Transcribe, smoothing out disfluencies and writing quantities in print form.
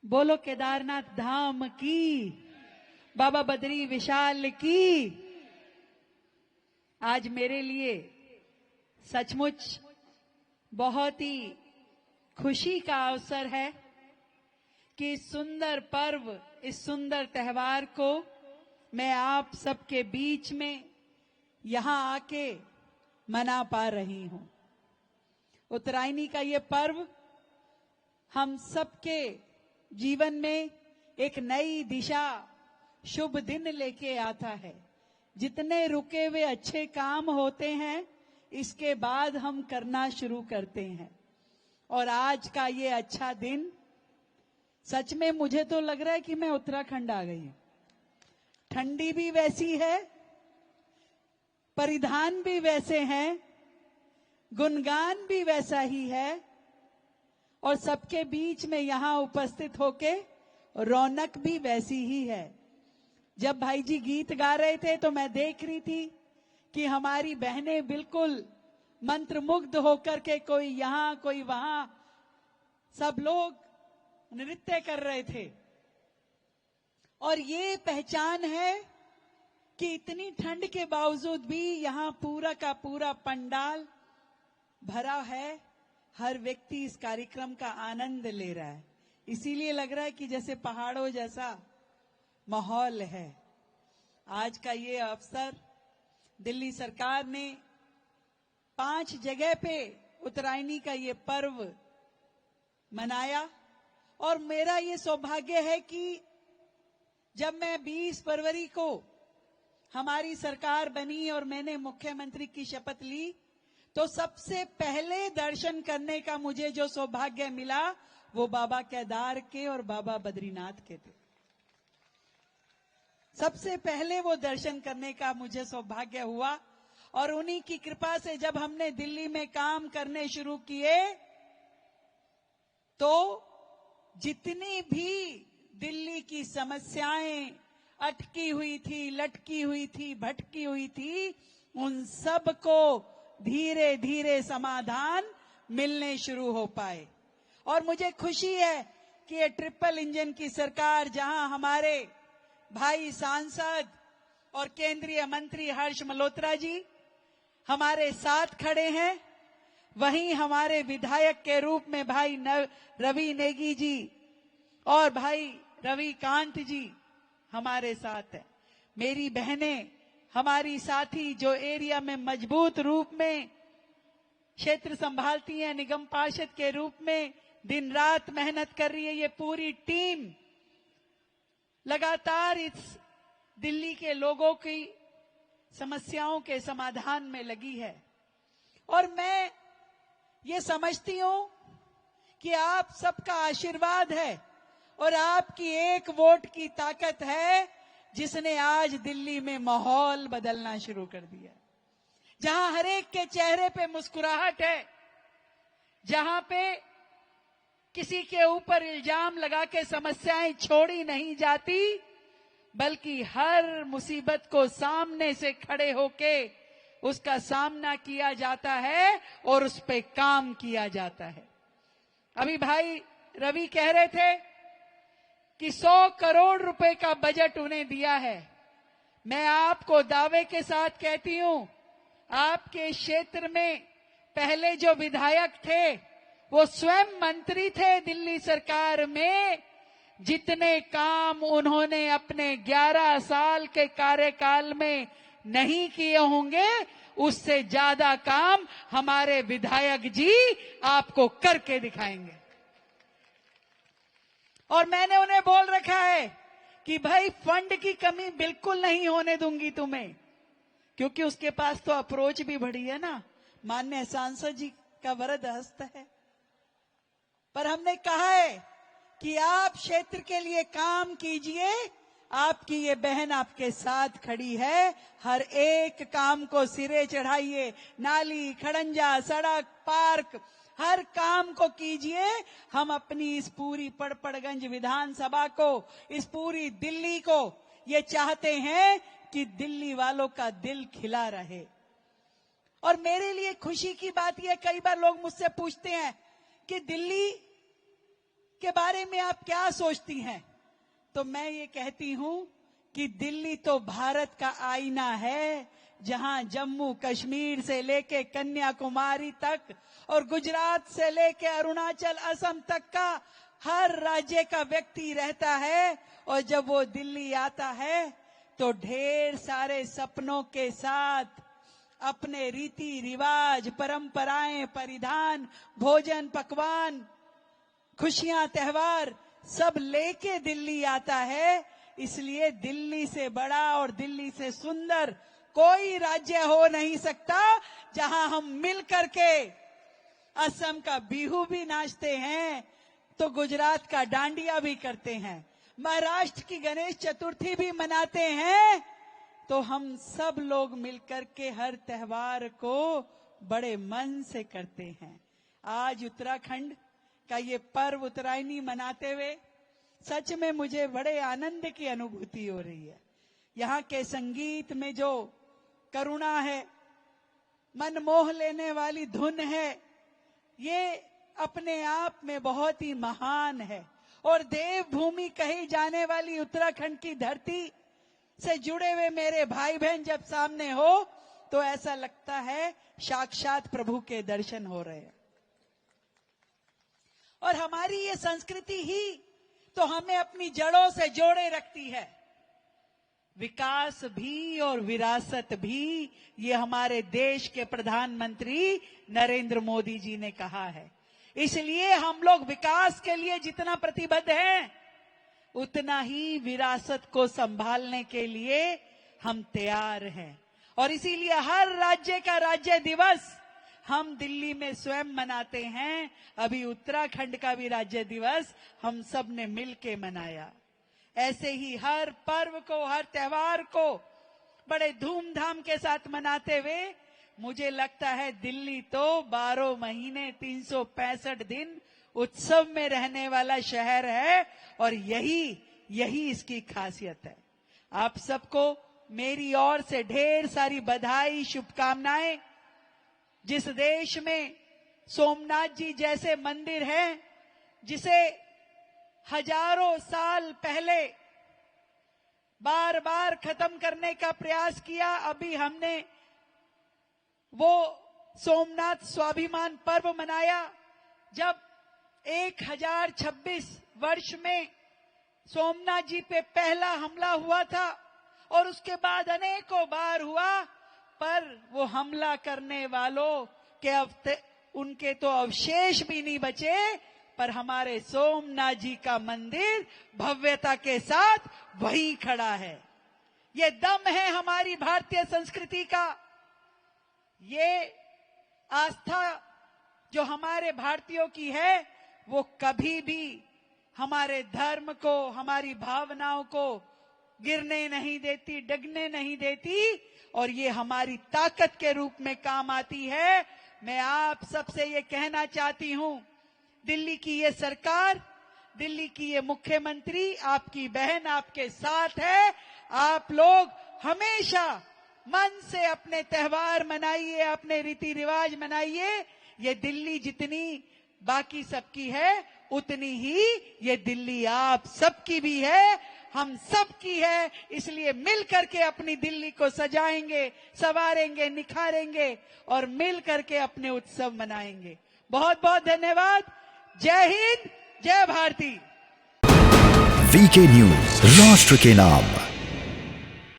बोलो केदारनाथ धाम की, बाबा बद्री विशाल की। आज मेरे लिए सचमुच बहुत ही खुशी का अवसर है कि इस सुंदर पर्व, इस सुंदर त्योहार को मैं आप सबके बीच में यहां आके मना पा रही हूं। उत्तरायणी का ये पर्व हम सबके जीवन में एक नई दिशा, शुभ दिन लेके आता है। जितने रुके हुए अच्छे काम होते हैं, इसके बाद हम करना शुरू करते हैं। और आज का ये अच्छा दिन, सच में मुझे तो लग रहा है कि मैं उत्तराखंड आ गई हूं। ठंडी भी वैसी है, परिधान भी वैसे हैं, गुणगान भी वैसा ही है, और सबके बीच में यहां उपस्थित होके रौनक भी वैसी ही है। जब भाई जी गीत गा रहे थे तो मैं देख रही थी कि हमारी बहनें बिल्कुल मंत्रमुग्ध होकर के, कोई यहां कोई वहां, सब लोग नृत्य कर रहे थे। और ये पहचान है कि इतनी ठंड के बावजूद भी यहां पूरा का पूरा पंडाल भरा है। हर व्यक्ति इस कार्यक्रम का आनंद ले रहा है। इसीलिए लग रहा है कि जैसे पहाड़ों जैसा माहौल है। आज का ये अवसर दिल्ली सरकार ने 5 जगह पे उत्तरायणी का ये पर्व मनाया, और मेरा ये सौभाग्य है कि जब मैं 20 फरवरी को हमारी सरकार बनी और मैंने मुख्यमंत्री की शपथ ली, तो सबसे पहले दर्शन करने का मुझे जो सौभाग्य मिला वो बाबा केदार के और बाबा बद्रीनाथ के थे। सबसे पहले वो दर्शन करने का मुझे सौभाग्य हुआ। और उन्हीं की कृपा से जब हमने दिल्ली में काम करने शुरू किए, तो जितनी भी दिल्ली की समस्याएं अटकी हुई थी, लटकी हुई थी, भटकी हुई थी, उन सब को धीरे धीरे समाधान मिलने शुरू हो पाए। और मुझे खुशी है कि ये ट्रिपल इंजन की सरकार, जहां हमारे भाई सांसद और केंद्रीय मंत्री हर्ष मल्होत्रा जी हमारे साथ खड़े हैं, वहीं हमारे विधायक के रूप में भाई रवि नेगी जी और भाई रवि कांत जी हमारे साथ है। मेरी बहनें, हमारी साथी जो एरिया में मजबूत रूप में क्षेत्र संभालती हैं, निगम पार्षद के रूप में दिन रात मेहनत कर रही है। ये पूरी टीम लगातार इस दिल्ली के लोगों की समस्याओं के समाधान में लगी है। और मैं ये समझती हूं कि आप सबका आशीर्वाद है और आपकी एक वोट की ताकत है, जिसने आज दिल्ली में माहौल बदलना शुरू कर दिया। जहां हर एक के चेहरे पे मुस्कुराहट है, जहां पे किसी के ऊपर इल्जाम लगा के समस्याएं छोड़ी नहीं जाती, बल्कि हर मुसीबत को सामने से खड़े होके उसका सामना किया जाता है और उस पे काम किया जाता है। अभी भाई रवि कह रहे थे कि 100 करोड़ रुपए का बजट उन्हें दिया है। मैं आपको दावे के साथ कहती हूं, आपके क्षेत्र में पहले जो विधायक थे वो स्वयं मंत्री थे दिल्ली सरकार में। जितने काम उन्होंने अपने 11 साल के कार्यकाल में नहीं किए होंगे, उससे ज्यादा काम हमारे विधायक जी आपको करके दिखाएंगे। और मैंने उन्हें बोल रखा है कि भाई फंड की कमी बिल्कुल नहीं होने दूंगी तुम्हें, क्योंकि उसके पास तो अप्रोच भी बढ़ी है ना, माननीय सांसद जी का वरद हस्त है। पर हमने कहा है कि आप क्षेत्र के लिए काम कीजिए, आपकी ये बहन आपके साथ खड़ी है। हर एक काम को सिरे चढ़ाइए, नाली, खड़ंजा, सड़क, पार्क, हर काम को कीजिए। हम अपनी इस पूरी पड़पड़गंज विधानसभा को, इस पूरी दिल्ली को ये चाहते हैं कि दिल्ली वालों का दिल खिला रहे। और मेरे लिए खुशी की बात यह, कई बार लोग मुझसे पूछते हैं कि दिल्ली के बारे में आप क्या सोचती हैं? तो मैं ये कहती हूं कि दिल्ली तो भारत का आईना है, जहां जम्मू कश्मीर से लेके कन्याकुमारी तक और गुजरात से लेके अरुणाचल असम तक का हर राज्य का व्यक्ति रहता है। और जब वो दिल्ली आता है तो ढेर सारे सपनों के साथ अपने रीति रिवाज, परंपराएं, परिधान, भोजन, पकवान, खुशियां, त्योहार सब लेके दिल्ली आता है। इसलिए दिल्ली से बड़ा और दिल्ली से सुंदर कोई राज्य हो नहीं सकता, जहां हम मिल करके असम का बिहू भी नाचते हैं तो गुजरात का डांडिया भी करते हैं, महाराष्ट्र की गणेश चतुर्थी भी मनाते हैं। तो हम सब लोग मिलकर के हर त्योहार को बड़े मन से करते हैं। आज उत्तराखंड का ये पर्व उत्तरायणी मनाते हुए सच में मुझे बड़े आनंद की अनुभूति हो रही है। यहाँ के संगीत में जो करुणा है, मन मोह लेने वाली धुन है, ये अपने आप में बहुत ही महान है। और देवभूमि कही जाने वाली उत्तराखंड की धरती से जुड़े हुए मेरे भाई बहन जब सामने हो तो ऐसा लगता है साक्षात प्रभु के दर्शन हो रहे हैं। और हमारी ये संस्कृति ही तो हमें अपनी जड़ों से जोड़े रखती है। विकास भी और विरासत भी, ये हमारे देश के प्रधानमंत्री नरेंद्र मोदी जी ने कहा है। इसलिए हम लोग विकास के लिए जितना प्रतिबद्ध हैं, उतना ही विरासत को संभालने के लिए हम तैयार हैं। और इसीलिए हर राज्य का राज्य दिवस हम दिल्ली में स्वयं मनाते हैं। अभी उत्तराखंड का भी राज्य दिवस हम सब ने मिलके मनाया। ऐसे ही हर पर्व को, हर त्योहार को बड़े धूमधाम के साथ मनाते हुए मुझे लगता है दिल्ली तो 12 महीने 365 दिन उत्सव में रहने वाला शहर है। और यही इसकी खासियत है। आप सबको मेरी ओर से ढेर सारी बधाई, शुभकामनाएं। जिस देश में सोमनाथ जी जैसे मंदिर हैं, जिसे हजारों साल पहले बार बार खत्म करने का प्रयास किया, अभी हमने वो सोमनाथ स्वाभिमान पर्व मनाया। जब 1026 वर्ष में सोमनाथ जी पे पहला हमला हुआ था और उसके बाद अनेकों बार हुआ, पर वो हमला करने वालों के उनके तो अवशेष भी नहीं बचे, पर हमारे सोमनाथ जी का मंदिर भव्यता के साथ वहीं खड़ा है। ये दम है हमारी भारतीय संस्कृति का। ये आस्था जो हमारे भारतीयों की है, वो कभी भी हमारे धर्म को, हमारी भावनाओं को गिरने नहीं देती, डगने नहीं देती, और ये हमारी ताकत के रूप में काम आती है। मैं आप सबसे ये कहना चाहती हूं, दिल्ली की ये सरकार, दिल्ली की ये मुख्यमंत्री, आपकी बहन आपके साथ है। आप लोग हमेशा मन से अपने त्योहार मनाइए, अपने रीति रिवाज मनाइए। ये दिल्ली जितनी बाकी सबकी है, उतनी ही ये दिल्ली आप सबकी भी है, हम सबकी है। इसलिए मिल करके अपनी दिल्ली को सजाएंगे, संवारेंगे, निखारेंगे और मिल करके अपने उत्सव मनाएंगे। बहुत बहुत धन्यवाद। जय हिंद, जय भारती। वीके न्यूज, राष्ट्र के नाम।